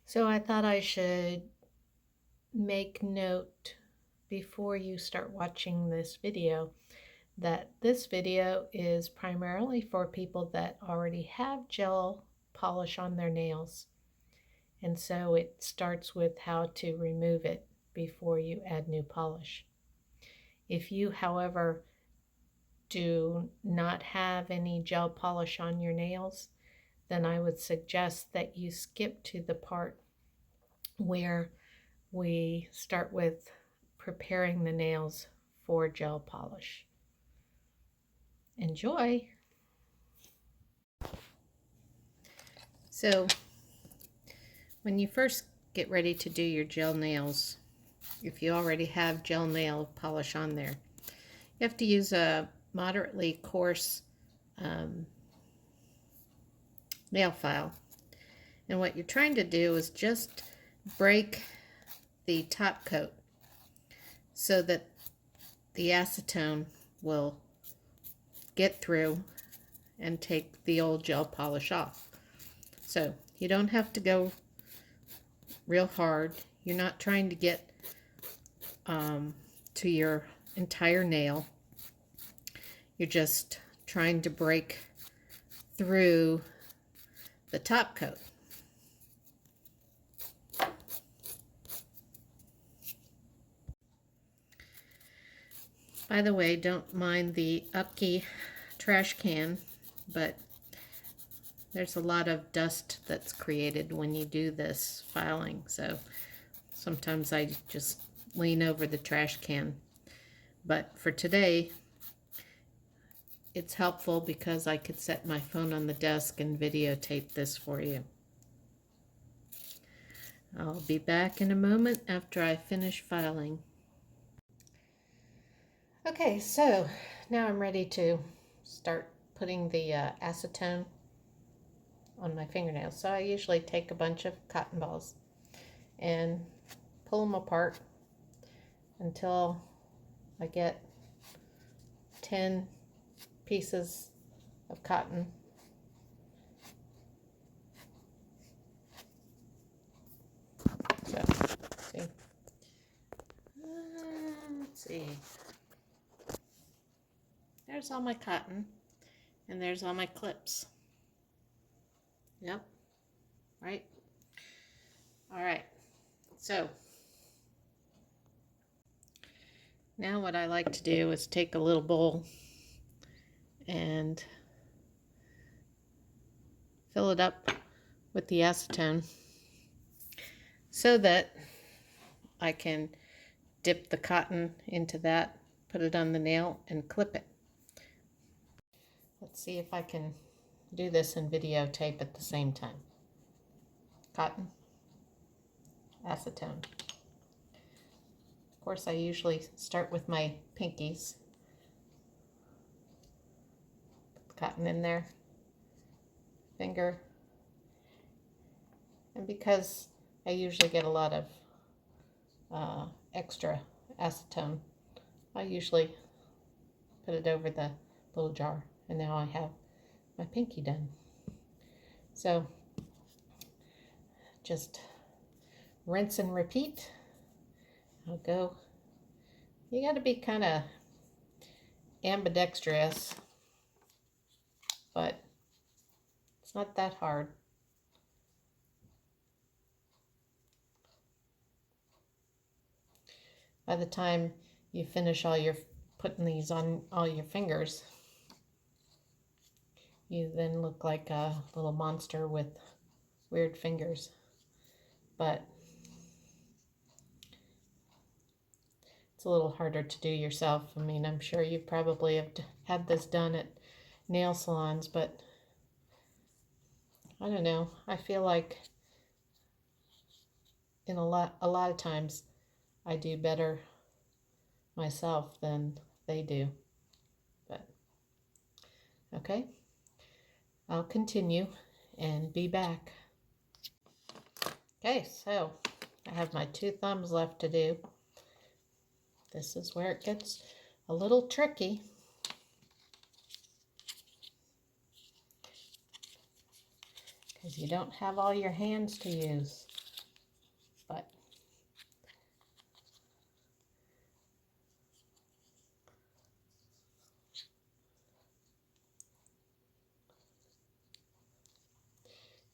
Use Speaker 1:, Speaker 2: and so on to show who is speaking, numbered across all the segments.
Speaker 1: So I thought I should make note before you start watching this video that this video is primarily for people that already have gel polish on their nails. And so it starts with how to remove it before you add new polish. If you, however, do not have any gel polish on your nails, then I would suggest that you skip to the part where we start with preparing the nails for gel polish. Enjoy! So when you first get ready to do your gel nails, if you already have gel nail polish on there, you have to use a moderately coarse nail file. And what you're trying to do is just break the top coat so that the acetone will get through and take the old gel polish off. So you don't have to go real hard. You're not trying to get to your entire nail. You're just trying to break through the top coat. By the way, don't mind the upkey trash can, but there's a lot of dust that's created when you do this filing, so sometimes I just lean over the trash can. But for today, it's helpful because I could set my phone on the desk and videotape this for you. I'll be back in a moment after I finish filing. Okay, so now I'm ready to start putting the acetone on my fingernails. So I usually take a bunch of cotton balls and pull them apart until I get 10 pieces of cotton. So, see. Let's see. There's all my cotton, and there's all my clips. Yep, right? All right, so now what I like to do is take a little bowl and fill it up with the acetone so that I can dip the cotton into that, put it on the nail, and clip it. Let's see if I can do this in videotape at the same time. Cotton, acetone. Of course, I usually start with my pinkies. Put the cotton in there, finger, and because I usually get a lot of extra acetone, I usually put it over the little jar. And now I have my pinky done. So just rinse and repeat. I'll go. You got to be kind of ambidextrous, but it's not that hard. By the time you finish putting these on all your fingers, you then look like a little monster with weird fingers. But it's a little harder to do yourself. I mean, I'm sure you probably have had this done at nail salons, but I don't know. I feel like in a lot of times I do better myself than they do. But okay. I'll continue and be back. Okay, so I have my 2 thumbs left to do. This is where it gets a little tricky. Because you don't have all your hands to use.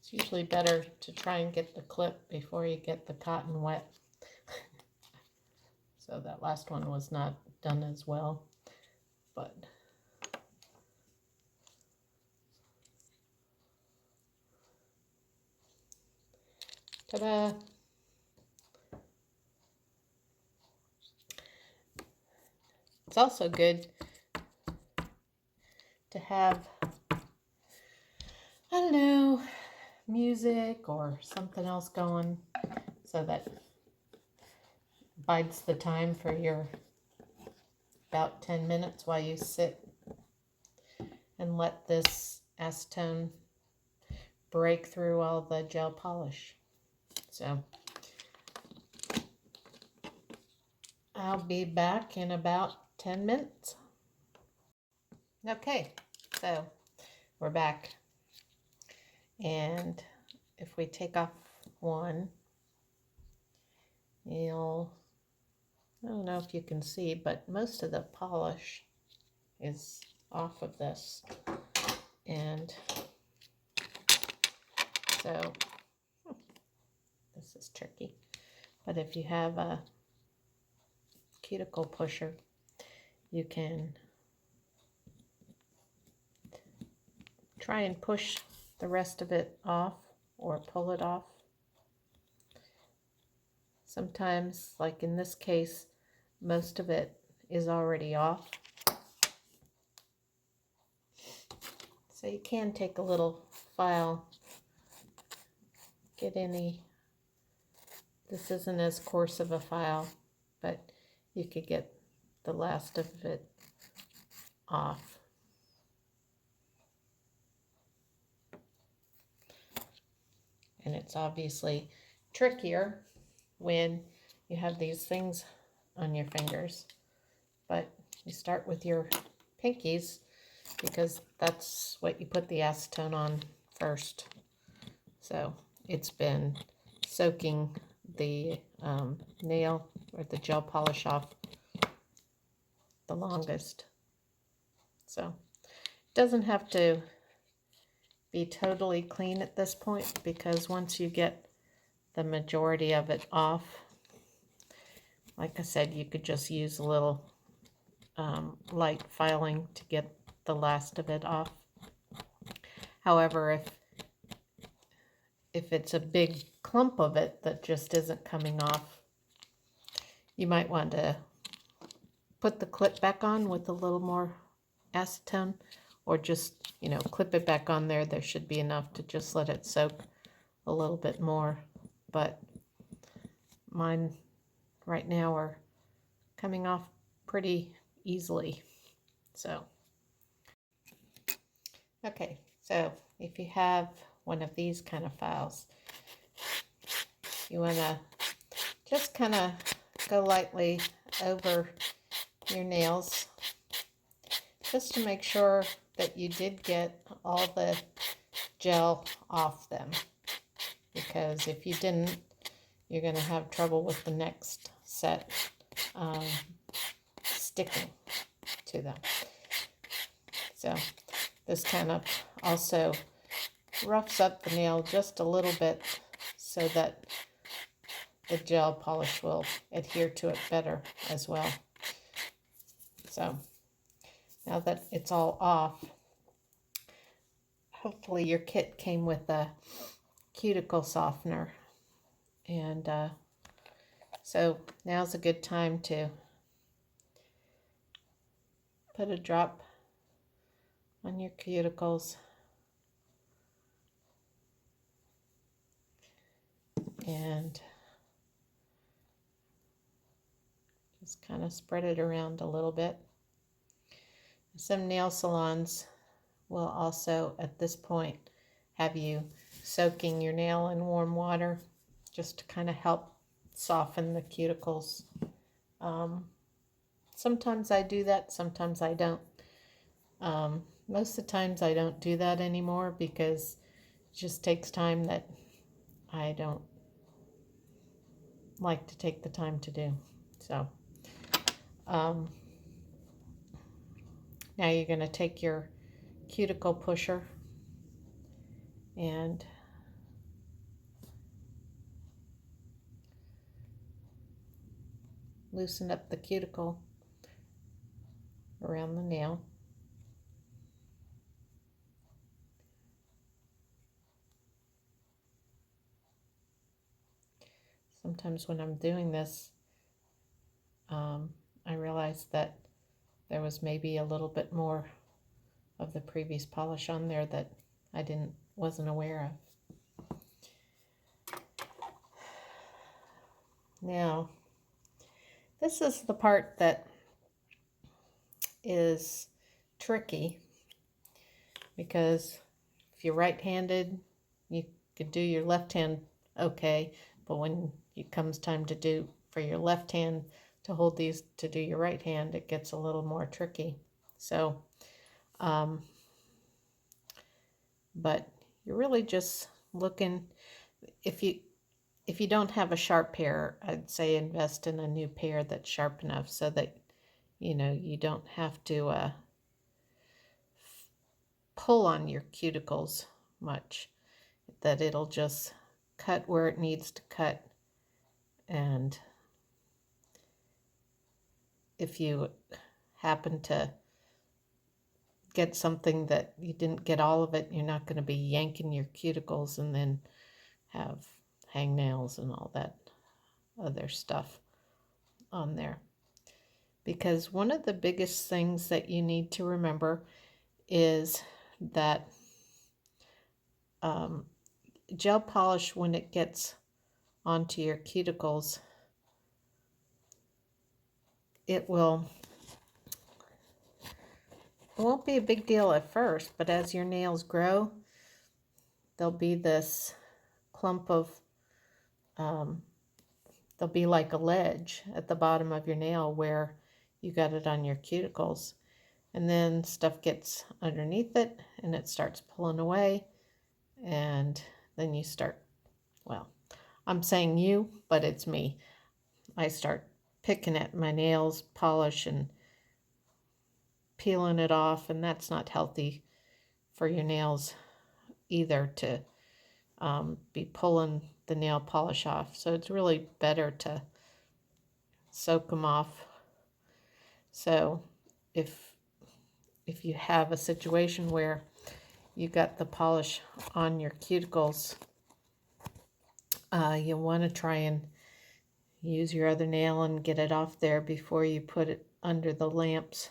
Speaker 1: It's usually better to try and get the clip before you get the cotton wet. So that last one was not done as well, but ta-da! It's also good to have, I don't know, music or something else going so that bides the time for your about 10 minutes while you sit and let this acetone break through all the gel polish. So I'll be back in about 10 minutes. Okay, so we're back. And if we take off one, you'll, I don't know if you can see, but most of the polish is off of this. And so this is tricky. But if you have a cuticle pusher, you can try and push the rest of it off or pull it off. Sometimes, like in this case, most of it is already off. So you can take a little file, get any, this isn't as coarse of a file, but you could get the last of it off. And it's obviously trickier when you have these things on your fingers, but you start with your pinkies because that's what you put the acetone on first. So it's been soaking the nail or the gel polish off the longest. So it doesn't have to be totally clean at this point, because once you get the majority of it off, like I said, you could just use a little light filing to get the last of it off. However, if it's a big clump of it that just isn't coming off, you might want to put the clip back on with a little more acetone, or just, you know, clip it back on there. There should be enough to just let it soak a little bit more. But mine right now are coming off pretty easily. So, okay, so if you have one of these kind of files, you want to just kind of go lightly over your nails just to make sure that you did get all the gel off them, because if you didn't, you're going to have trouble with the next set sticking to them. So this kind of also roughs up the nail just a little bit so that the gel polish will adhere to it better as well. So now that it's all off, hopefully your kit came with a cuticle softener. And so now's a good time to put a drop on your cuticles and just kind of spread it around a little bit. Some nail salons will also, at this point, have you soaking your nail in warm water just to kind of help soften the cuticles. Sometimes I do that, sometimes I don't. Most of the times I don't do that anymore because it just takes time that I don't like to take the time to do. So now you're going to take your cuticle pusher and loosen up the cuticle around the nail. Sometimes when I'm doing this, I realize that there was maybe a little bit more of the previous polish on there that I wasn't aware of. Now, this is the part that is tricky, because if you're right-handed, you could do your left hand okay, but when it comes time to do for your left hand to hold these to do your right hand, it gets a little more tricky. So but you're really just looking, if you don't have a sharp pair, I'd say invest in a new pair that's sharp enough so that you don't have to pull on your cuticles much, that it'll just cut where it needs to cut. And if you happen to get something that you didn't get all of it, you're not going to be yanking your cuticles and then have hangnails and all that other stuff on there. Because one of the biggest things that you need to remember is that gel polish, when it gets onto your cuticles, it won't be a big deal at first, but as your nails grow, there'll be this clump of, there'll be like a ledge at the bottom of your nail where you got it on your cuticles. And then stuff gets underneath it and it starts pulling away. And then you start, well, I'm saying you, but it's me. I start picking at my nails polish and peeling it off, and that's not healthy for your nails either, to be pulling the nail polish off. So it's really better to soak them off. So if you have a situation where you got the polish on your cuticles, you want to try and use your other nail and get it off there before you put it under the lamps.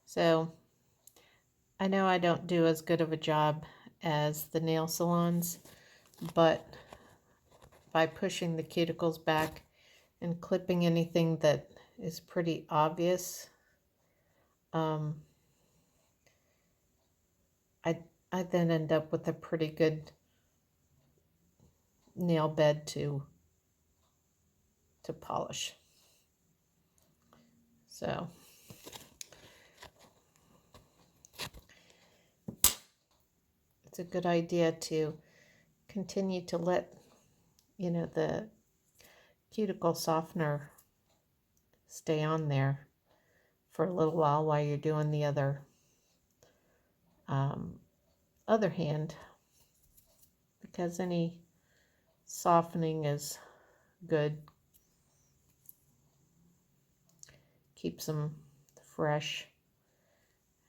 Speaker 1: So I know I don't do as good of a job as the nail salons, but by pushing the cuticles back and clipping anything that is pretty obvious, I then end up with a pretty good nail bed to polish. So it's a good idea to continue to let the cuticle softener stay on there for a little while you're doing the other hand, because any softening is good, keeps them fresh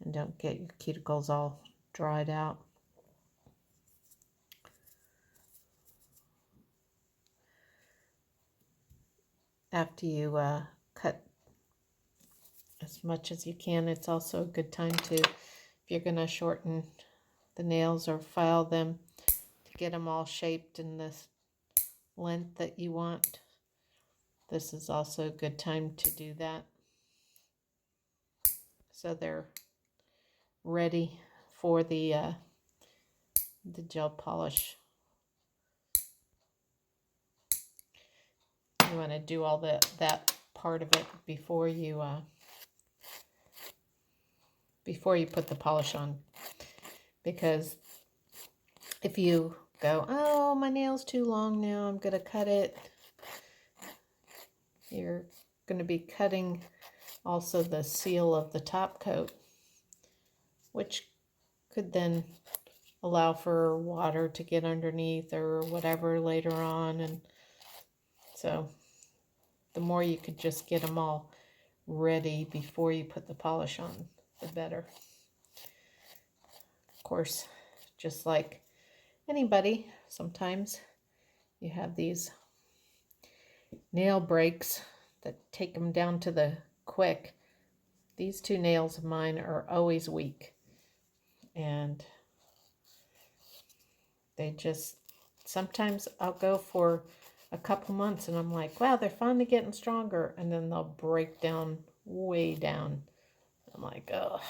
Speaker 1: and don't get your cuticles all dried out. After you cut as much as you can, it's also a good time to, if you're going to shorten the nails or file them, to get them all shaped in this length that you want. This is also a good time to do that, so they're ready for the gel polish. You want to do all that part of it before you put the polish on, because if you go, oh, my nail's too long now, I'm going to cut it, you're going to be cutting also the seal of the top coat, which could then allow for water to get underneath or whatever later on. And so the more you could just get them all ready before you put the polish on, the better. Of course, just like anybody, sometimes you have these nail breaks that take them down to the quick. These two nails of mine are always weak, and they just, sometimes I'll go for a couple months and I'm like, wow, they're finally getting stronger, and then they'll break down way down. I'm like, ugh.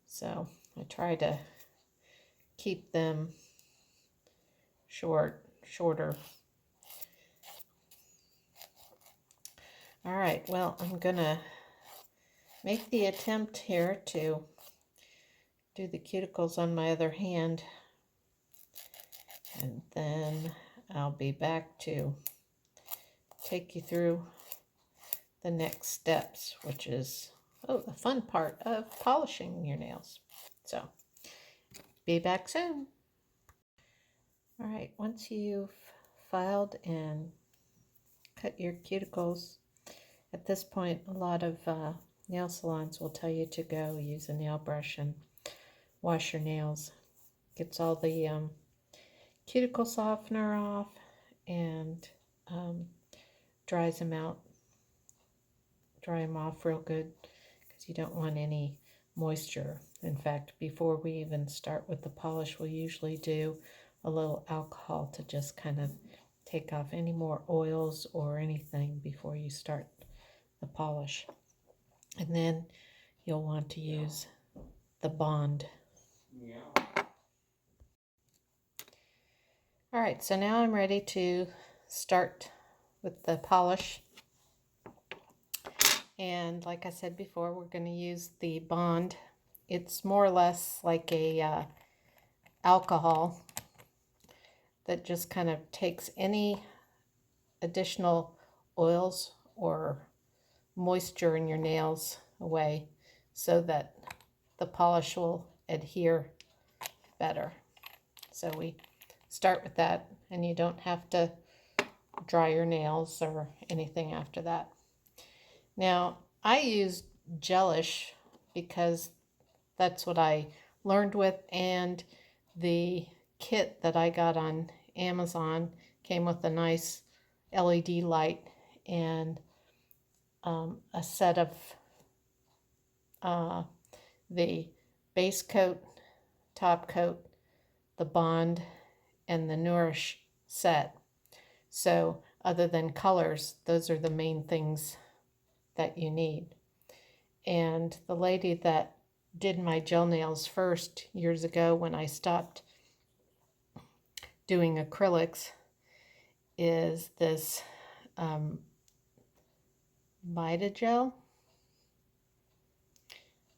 Speaker 1: So I try to keep them shorter. All right, well, I'm gonna make the attempt here to do the cuticles on my other hand, and then I'll be back to take you through the next steps, which is, oh, the fun part of polishing your nails. So, be back soon. All right, once you've filed and cut your cuticles, at this point, a lot of nail salons will tell you to go use a nail brush and wash your nails. Gets all the cuticle softener off and dries them out. Dry them off real good because you don't want any moisture. In fact, before we even start with the polish, we'll usually do a little alcohol to just kind of take off any more oils or anything before you start the polish. And then you'll want to use the Bond. All right, so now I'm ready to start with the polish. And like I said before, we're going to use the Bond. It's more or less like a alcohol that just kind of takes any additional oils or moisture in your nails away so that the polish will adhere better. So we start with that, and you don't have to dry your nails or anything after that. Now, I use gelish because that's what I learned with, and the kit that I got on Amazon came with a nice LED light and a set of the base coat, top coat, the Bond, and the Nourish set. So other than colors, those are the main things that you need. And the lady that did my gel nails first years ago when I stopped doing acrylics is this Vitagel,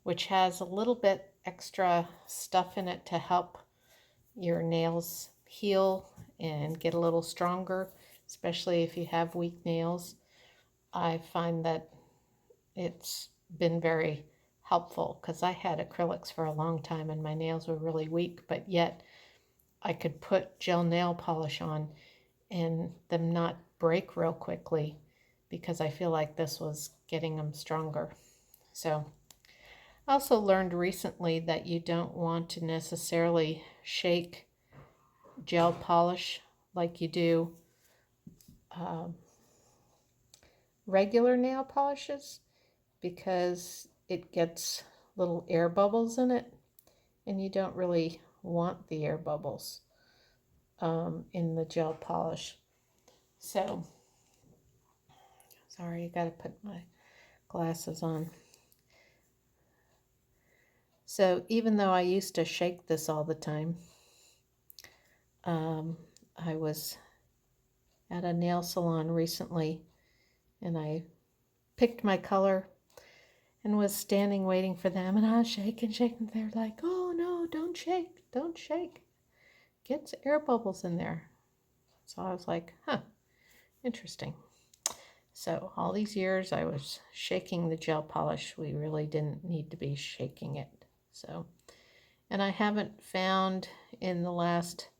Speaker 1: which has a little bit extra stuff in it to help your nails heal and get a little stronger, especially if you have weak nails. I find that it's been very helpful because I had acrylics for a long time and my nails were really weak, but yet I could put gel nail polish on and them not break real quickly because I feel like this was getting them stronger. So I also learned recently that you don't want to necessarily shake gel polish like you do regular nail polishes, because it gets little air bubbles in it, and you don't really want the air bubbles in the gel polish. So, sorry, I gotta put my glasses on. So even though I used to shake this all the time, I was at a nail salon recently and I picked my color and was standing waiting for them, and I was shaking. They're like, oh no, don't shake. Gets air bubbles in there. So I was like, huh, interesting. So all these years I was shaking the gel polish. We really didn't need to be shaking it. So, and I haven't found in the last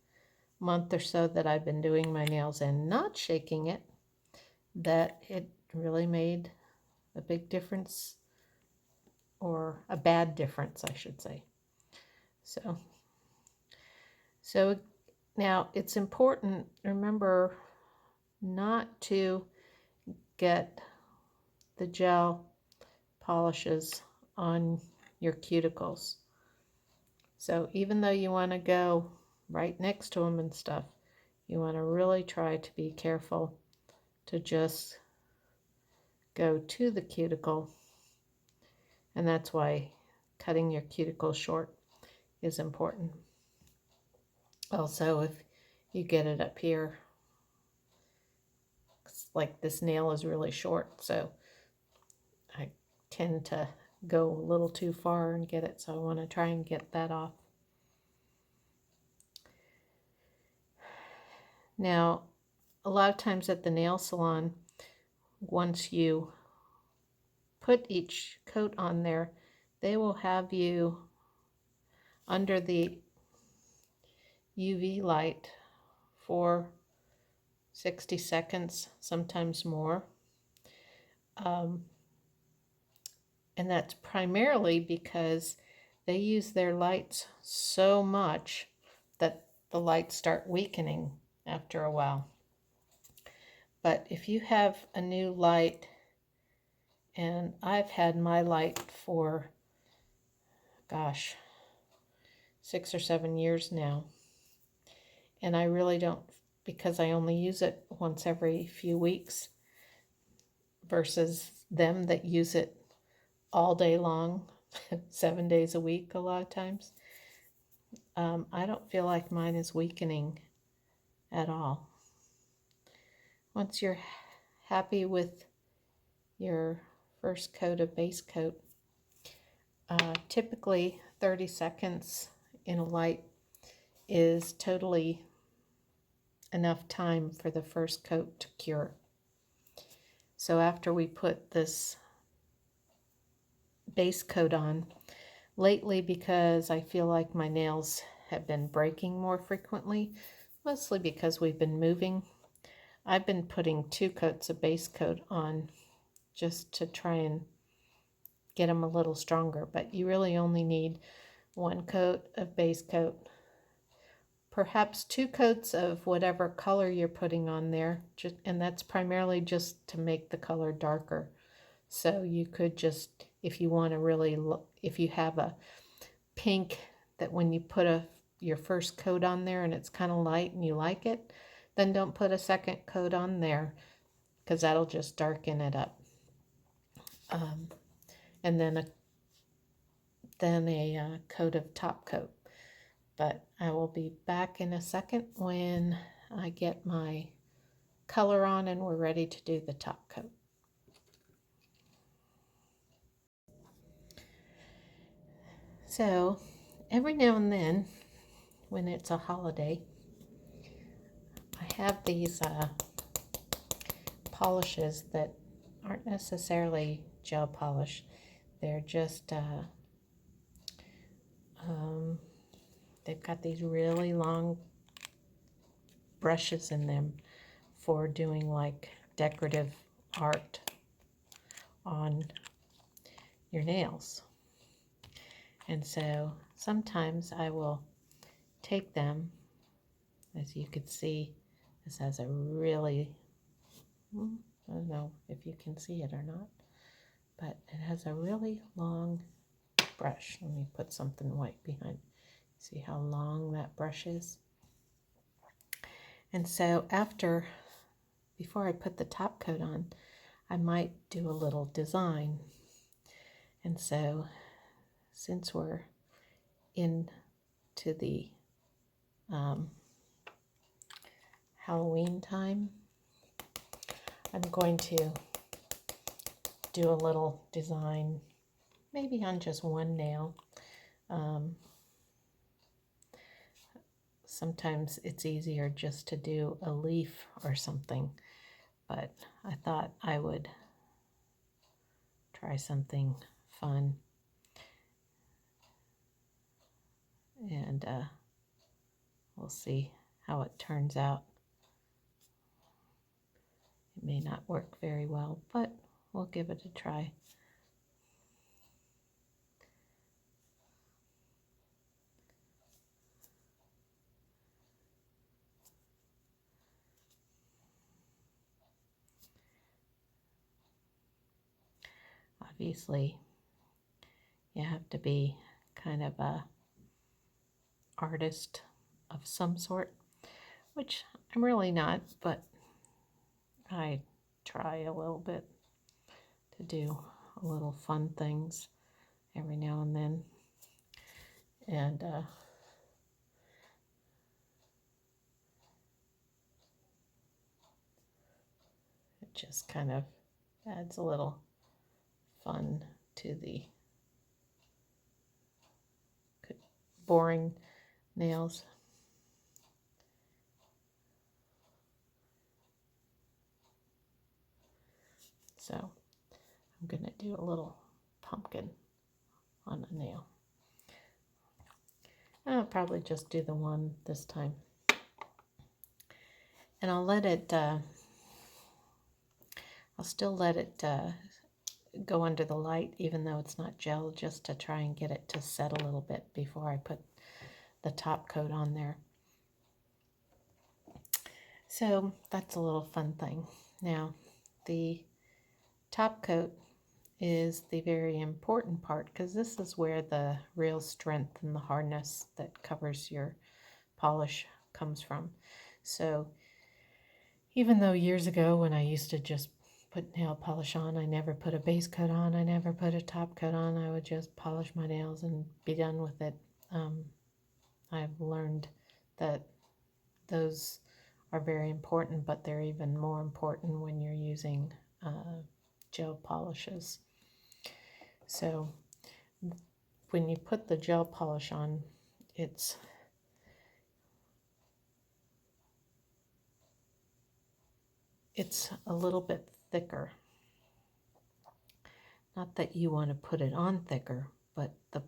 Speaker 1: month or so that I've been doing my nails and not shaking it that it really made a big difference, or a bad difference, I should say. So now it's important, remember, not to get the gel polishes on your cuticles. So even though you want to go right next to them and stuff, you want to really try to be careful to just go to the cuticle. And that's why cutting your cuticle short is important. Also, if you get it up here, like this nail is really short, so I tend to go a little too far and get it, so I want to try and get that off. Now, a lot of times at the nail salon, once you put each coat on there, they will have you under the UV light for 60 seconds, sometimes more. And that's primarily because they use their lights so much that the lights start weakening after a while. But if you have a new light, and I've had my light for, gosh, 6 or 7 years now, and I really don't, because I only use it once every few weeks versus them that use it all day long, 7 days a week a lot of times. I don't feel like mine is weakening at all. Once you're happy with your first coat of base coat, typically 30 seconds in a light is totally enough time for the first coat to cure. So after we put this base coat on, lately, because I feel like my nails have been breaking more frequently, mostly because we've been moving, I've been putting 2 coats of base coat on just to try and get them a little stronger. But you really only need 1 coat of base coat, perhaps 2 coats of whatever color you're putting on there, and that's primarily just to make the color darker. So you could just, if you want to really look, if you have a pink that when you put your first coat on there and it's kind of light and you like it, then don't put a second coat on there, because that'll just darken it up. And then a coat of top coat. But I will be back in a second when I get my color on and we're ready to do the top coat. So every now and then, when it's a holiday, I have these polishes that aren't necessarily gel polish. They're just they've got these really long brushes in them for doing like decorative art on your nails. And so sometimes I will take them, as you can see, this has a really, I don't know if you can see it or not, but it has a really long brush. Let me put something white behind. See how long that brush is? And so before I put the top coat on, I might do a little design. And so since we're into the Halloween time, I'm going to do a little design, maybe on just one nail. Sometimes it's easier just to do a leaf or something, but I thought I would try something fun. And we'll see how it turns out. It may not work very well, but we'll give it a try. Obviously, you have to be kind of a artist of some sort, which I'm really not, but I try a little bit to do a little fun things every now and then. And it just kind of adds a little fun to the boring nails. So I'm going to do a little pumpkin on a nail. I'll probably just do the one this time. And I'll let it, I'll still let it go under the light, even though it's not gel, just to try and get it to set a little bit before I put the top coat on there. So that's a little fun thing. Now, the top coat is the very important part, because this is where the real strength and the hardness that covers your polish comes from. So even though years ago when I used to just put nail polish on, I never put a base coat on, I never put a top coat on, I would just polish my nails and be done with it. I've learned that those are very important, but they're even more important when you're using gel polishes. So when you put the gel polish on, it's a little bit thicker. Not that you want to put it on thicker, but the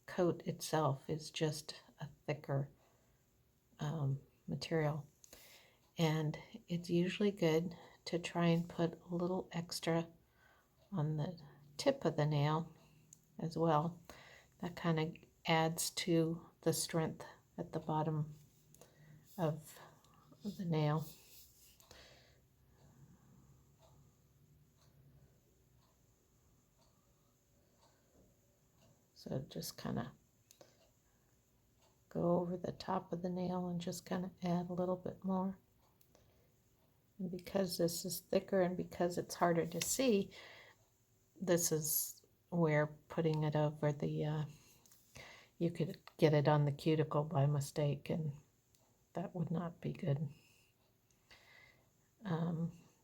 Speaker 1: coat itself is just a thicker material. And it's usually good to try and put a little extra on the tip of the nail as well. That kind of adds to the strength at the bottom of the nail. So just kind of go over the top of the nail and just kind of add a little bit more. And because this is thicker and because it's harder to see, this is where putting it over the, you could get it on the cuticle by mistake, and that would not be good.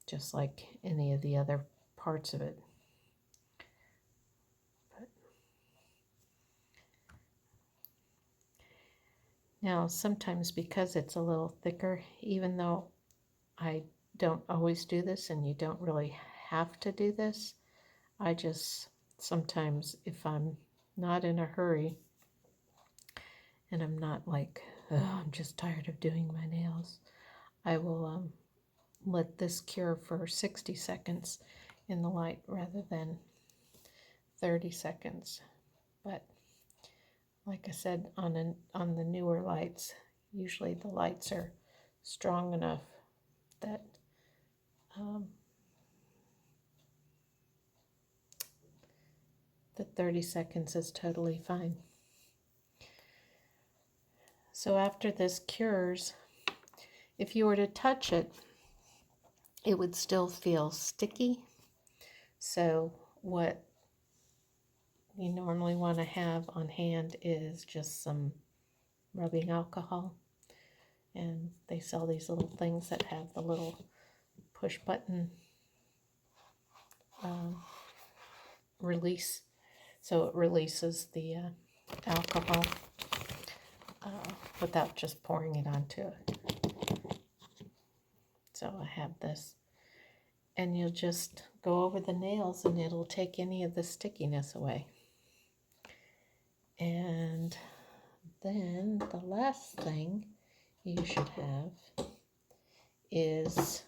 Speaker 1: Just like any of the other parts of it. But now, sometimes because it's a little thicker, even though I don't always do this and you don't really have to do this, I just sometimes, if I'm not in a hurry and I'm not like, oh, I'm just tired of doing my nails, I will let this cure for 60 seconds in the light rather than 30 seconds. But like I said, on the newer lights, usually the lights are strong enough that the 30 seconds is totally fine. So after this cures, if you were to touch it, it would still feel sticky. So what you normally want to have on hand is just some rubbing alcohol. And they sell these little things that have the little push button release. So it releases the alcohol without just pouring it onto it. So I have this. and you'll just go over the nails and it'll take any of the stickiness away. And then the last thing you should have is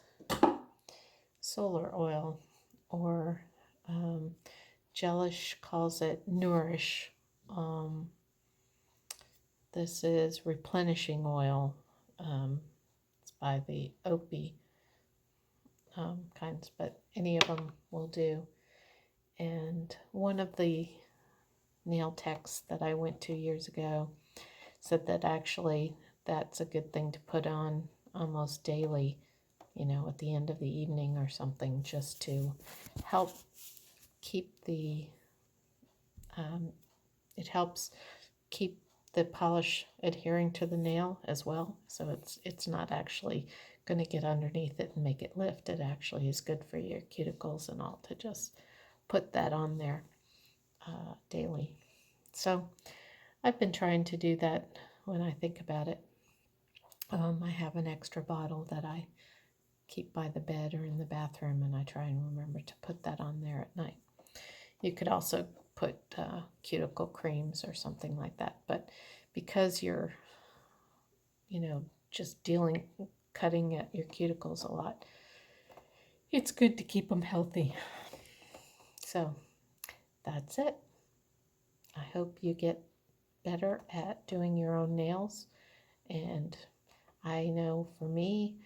Speaker 1: solar oil, or Gelish calls it Nourish. This is Replenishing Oil. It's by the Opie kinds, but any of them will do. And one of the nail techs that I went to years ago said that actually that's a good thing to put on almost daily, you know, at the end of the evening or something, just to help keep the, it helps keep the polish adhering to the nail as well. So it's not actually going to get underneath it and make it lift. It actually is good for your cuticles and all to just put that on there daily. So I've been trying to do that when I think about it. I have an extra bottle that I keep by the bed or in the bathroom, and I try and remember to put that on there at night. You could also put cuticle creams or something like that, but because you're, you know, just cutting at your cuticles a lot, it's good to keep them healthy. So that's it. I hope you get better at doing your own nails. And I know for me,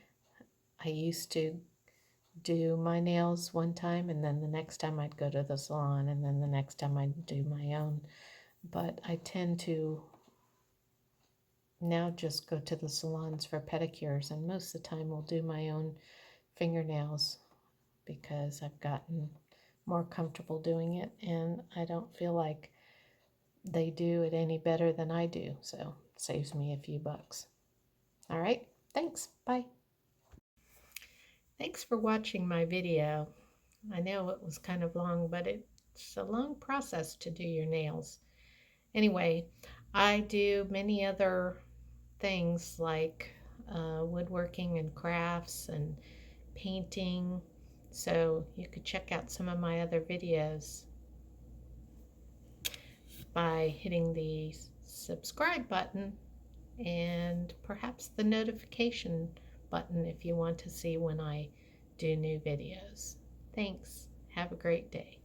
Speaker 1: I used to do my nails one time, and then the next time I'd go to the salon, and then the next time I'd do my own. But I tend to now just go to the salons for pedicures, and most of the time will do my own fingernails because I've gotten more comfortable doing it, and I don't feel like they do it any better than I do, so it saves me a few bucks. All right, thanks, bye. Thanks for watching my video. I know it was kind of long, but it's a long process to do your nails. Anyway, I do many other things like woodworking and crafts and painting, so you could check out some of my other videos by hitting the subscribe button and perhaps the notification button if you want to see when I do new videos. Thanks. Have a great day.